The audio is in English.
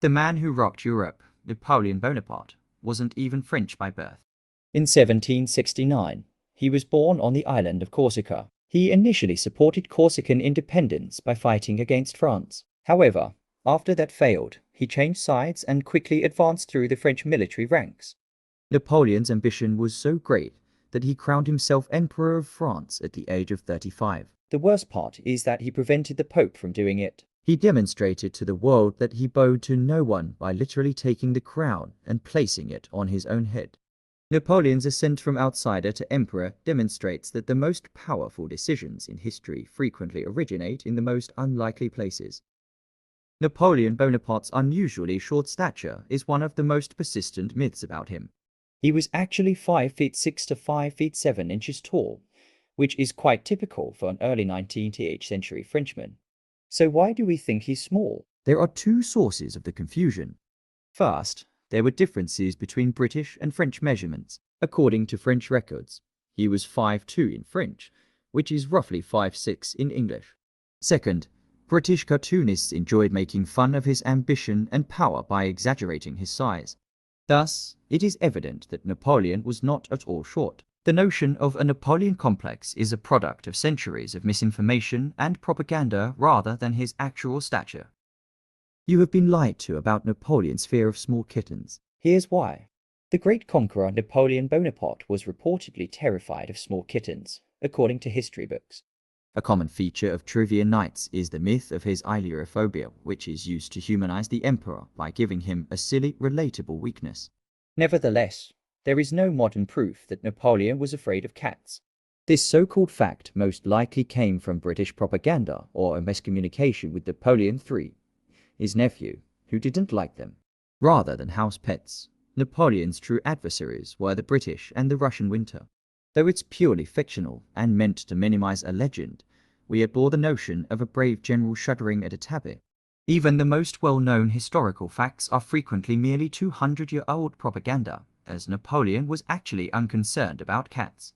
The man who rocked Europe, Napoleon Bonaparte, wasn't even French by birth. In 1769, he was born on the island of Corsica. He initially supported Corsican independence by fighting against France. However, after that failed, he changed sides and quickly advanced through the French military ranks. Napoleon's ambition was so great that he crowned himself Emperor of France at the age of 35. The worst part is that he prevented the Pope from doing it. He demonstrated to the world that he bowed to no one by literally taking the crown and placing it on his own head. Napoleon's ascent from outsider to emperor demonstrates that the most powerful decisions in history frequently originate in the most unlikely places. Napoleon Bonaparte's unusually short stature is one of the most persistent myths about him. He was actually 5 feet 6 to 5 feet 7 inches tall, which is quite typical for an early 19th century Frenchman. So why do we think he's small? There are two sources of the confusion. First, there were differences between British and French measurements. According to French records, he was 5'2" in French, which is roughly 5'6" in English. Second, British cartoonists enjoyed making fun of his ambition and power by exaggerating his size. Thus, it is evident that Napoleon was not at all short. The notion of a Napoleon complex is a product of centuries of misinformation and propaganda rather than his actual stature. You have been lied to about Napoleon's fear of small kittens. Here's why. The great conqueror Napoleon Bonaparte was reportedly terrified of small kittens, according to history books. A common feature of trivia nights is the myth of his ailurophobia, which is used to humanize the emperor by giving him a silly, relatable weakness. Nevertheless, there is no modern proof that Napoleon was afraid of cats. This so-called fact most likely came from British propaganda or a miscommunication with Napoleon III, his nephew, who didn't like them. Rather than house pets, Napoleon's true adversaries were the British and the Russian winter. Though it's purely fictional and meant to minimize a legend, we adore the notion of a brave general shuddering at a tabby. Even the most well-known historical facts are frequently merely 200-year-old propaganda, as Napoleon was actually unconcerned about cats.